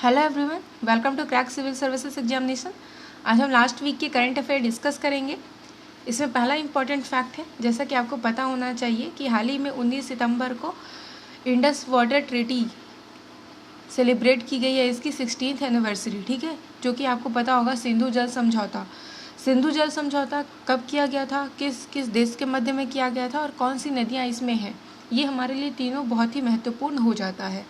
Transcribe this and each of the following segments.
Hello everyone, welcome to crack civil services examination. आज हम last week के current affair discuss करेंगे। इसमें पहला इंपॉर्टेंट फैक्ट है, जैसा कि आपको पता होना चाहिए कि हाल ही में 19 सितंबर को इंडस वाटर ट्रीटी सेलिब्रेट की गई है, इसकी 16th एनिवर्सरी। ठीक है, जो कि आपको पता होगा सिंधु जल समझौता कब किया गया था, किस किस देश के मध्य में किया गया था और कौन सी नदियाँ इसमें हैं, ये हमारे लिए तीनों बहुत ही महत्वपूर्ण हो जाता है।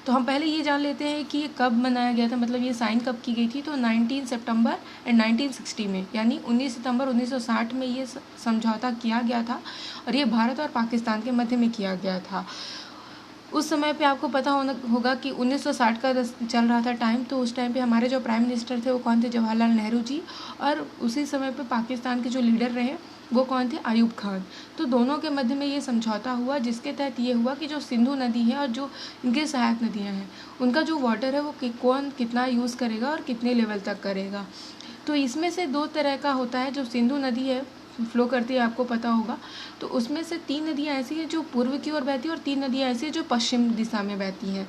तो हम पहले ये जान लेते हैं कि ये कब मनाया गया था, मतलब ये साइन कब की गई थी। तो 19 सितंबर एंड 1960 में, यानी 19 सितंबर 1960 में ये समझौता किया गया था और ये भारत और पाकिस्तान के मध्य में किया गया था। उस समय पे आपको पता होगा कि 1960 का चल रहा था टाइम। तो उस टाइम पे हमारे जो प्राइम मिनिस्टर थे वो कौन थे, जवाहरलाल नेहरू जी। और उसी समय पे पाकिस्तान के जो लीडर रहे वो कौन थे, आयूब खान। तो दोनों के मध्य में ये समझौता हुआ, जिसके तहत ये हुआ कि जो सिंधु नदी है और जो इनके सहायक नदियाँ हैं उनका जो वाटर है वो कौन कितना यूज़ करेगा और कितने लेवल तक करेगा। तो इसमें से दो तरह का होता है। जो सिंधु नदी है फ्लो करती है, आपको पता होगा। तो उसमें से 3 नदियाँ ऐसी हैं जो पूर्व की ओर बहती हैं और 3 नदियाँ ऐसी हैं जो पश्चिम दिशा में बहती हैं।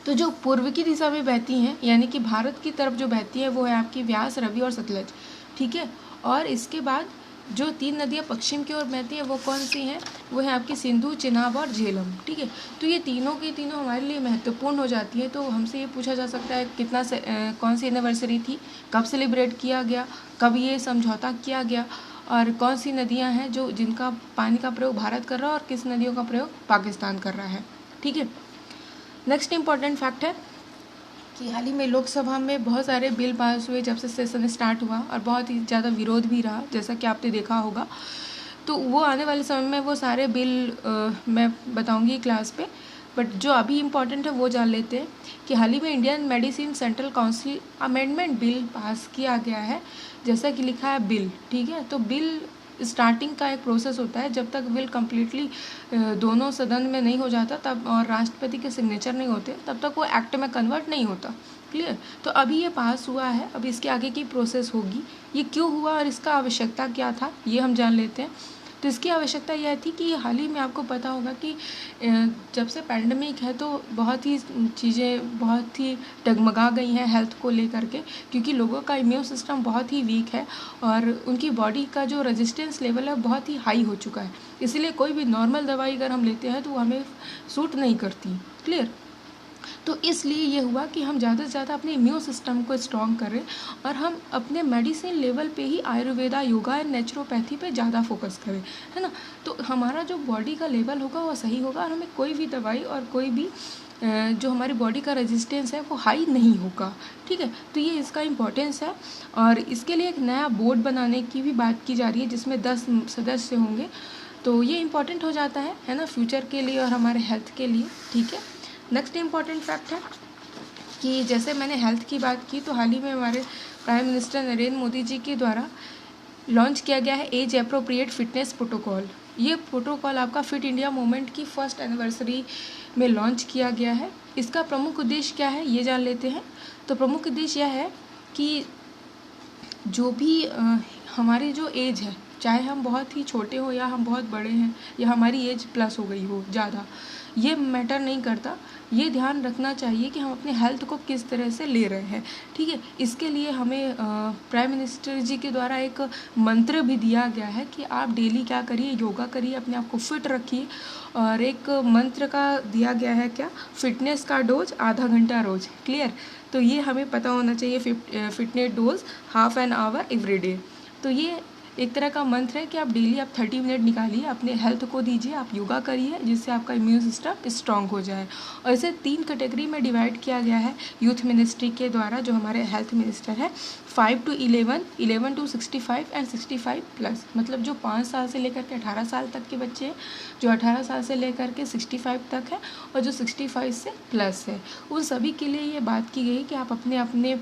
तो जो पूर्व की दिशा में बहती हैं, यानी कि भारत की तरफ जो बहती है वो है आपकी व्यास, रवि और सतलज। ठीक है, और इसके बाद जो 3 नदियाँ पश्चिम की ओर बहती हैं वो कौन सी हैं, वो है आपकी सिंधु, चिनाब और झेलम। ठीक है, तो ये तीनों की तीनों हमारे लिए महत्वपूर्ण हो जाती है। तो हमसे ये पूछा जा सकता है कौन सी एनिवर्सरी थी, कब सेलिब्रेट किया गया, कब ये समझौता किया गया और कौन सी नदियां हैं जो जिनका पानी का प्रयोग भारत कर रहा है और किस नदियों का प्रयोग पाकिस्तान कर रहा है। ठीक है, नेक्स्ट इम्पॉर्टेंट फैक्ट है कि हाल ही में लोकसभा में बहुत सारे बिल पास हुए जब से सेशन स्टार्ट हुआ और बहुत ही ज़्यादा विरोध भी रहा, जैसा कि आपने देखा होगा। तो वो आने वाले समय में वो सारे बिल मैं बताऊंगी क्लास पे, बट जो अभी इम्पॉर्टेंट है वो जान लेते हैं कि हाल ही में Indian medicine central council amendment bill pass किया गया है, जैसा कि लिखा है बिल। ठीक है, तो बिल स्टार्टिंग का एक प्रोसेस होता है, जब तक बिल कम्प्लीटली दोनों सदन में नहीं हो जाता तब और राष्ट्रपति के सिग्नेचर नहीं होते तब तक वो एक्ट में कन्वर्ट नहीं होता। क्लियर, तो अभी ये पास हुआ है, अब इसके आगे की प्रोसेस होगी। ये क्यों हुआ और इसका आवश्यकता क्या था ये हम जान लेते हैं। तो इसकी आवश्यकता यह थी कि हाल ही में आपको पता होगा कि जब से पैंडमिक है तो बहुत ही चीज़ें बहुत ही डगमगा गई हैं हेल्थ को लेकर के, क्योंकि लोगों का इम्यून सिस्टम बहुत ही वीक है और उनकी बॉडी का जो रेजिस्टेंस लेवल है बहुत ही हाई हो चुका है। इसलिए कोई भी नॉर्मल दवाई अगर हम लेते हैं तो वो हमें सूट नहीं करती। क्लियर, तो इसलिए ये हुआ कि हम ज़्यादा से ज़्यादा अपने इम्यून सिस्टम को स्ट्रॉन्ग करें और हम अपने मेडिसिन लेवल पे ही आयुर्वेदा, योगा एंड नेचुरोपैथी पे ज़्यादा फोकस करें, है ना। तो हमारा जो बॉडी का लेवल होगा वो सही होगा और हमें कोई भी दवाई और कोई भी जो हमारी बॉडी का रेजिस्टेंस है वो हाई नहीं होगा। ठीक है, तो ये इसका इम्पोर्टेंस है और इसके लिए एक नया बोर्ड बनाने की भी बात की जा रही है जिसमें 10 सदस्य होंगे। तो ये इम्पॉर्टेंट हो जाता है ना, फ्यूचर के लिए और हमारे हेल्थ के लिए। ठीक है, नेक्स्ट इम्पॉर्टेंट फैक्ट है कि जैसे मैंने हेल्थ की बात की तो हाल ही में हमारे प्राइम मिनिस्टर नरेंद्र मोदी जी के द्वारा लॉन्च किया गया है एज अप्रोप्रिएट फिटनेस प्रोटोकॉल। ये प्रोटोकॉल आपका फिट इंडिया मूवमेंट की 1st एनिवर्सरी में लॉन्च किया गया है। इसका प्रमुख उद्देश्य क्या है ये जान लेते हैं। तो प्रमुख उद्देश्य यह है कि जो भी हमारी जो एज है, चाहे हम बहुत ही छोटे हो या हम बहुत बड़े हैं या हमारी एज प्लस हो गई हो ज़्यादा, ये मैटर नहीं करता। ये ध्यान रखना चाहिए कि हम अपने हेल्थ को किस तरह से ले रहे हैं। ठीक है, इसके लिए हमें प्राइम मिनिस्टर जी के द्वारा एक मंत्र भी दिया गया है कि आप डेली क्या करिए, योगा करिए, अपने आप को फिट रखिए। और एक मंत्र का दिया गया है क्या, फिटनेस का डोज आधा घंटा रोज। क्लियर, तो ये हमें पता होना चाहिए। Fitness dose half an hour every day. तो ये एक तरह का मंत्र है कि आप डेली आप 30 मिनट निकालिए, अपने हेल्थ को दीजिए, आप योगा करिए जिससे आपका इम्यून सिस्टम स्ट्रांग हो जाए। और इसे 3 कैटेगरी में डिवाइड किया गया है यूथ मिनिस्ट्री के द्वारा, जो हमारे हेल्थ मिनिस्टर है। 5 to 11, 11 to 65 एंड 65+, मतलब जो 5 साल से लेकर के 18 साल तक के बच्चे हैं, जो 18 साल से लेकर के 65 तक है और जो 65 से प्लस है, उन सभी के लिए ये बात की गई कि आप अपने अपने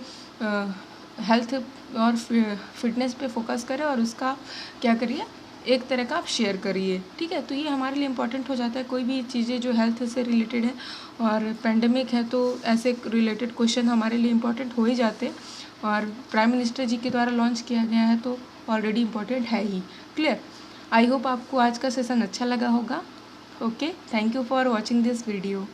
हेल्थ और फिटनेस पे फोकस करें और उसका क्या करिए, एक तरह का आप शेयर करिए। ठीक है, तो ये हमारे लिए इम्पॉर्टेंट हो जाता है। कोई भी चीज़ें जो हेल्थ से रिलेटेड है और पेंडेमिक है तो ऐसे रिलेटेड क्वेश्चन हमारे लिए इम्पॉर्टेंट हो ही जाते हैं और प्राइम मिनिस्टर जी के द्वारा लॉन्च किया गया है तो ऑलरेडी इम्पॉर्टेंट है ही। क्लियर, आई होप आपको आज का सेशन अच्छा लगा होगा। Okay, thank you for watching this video.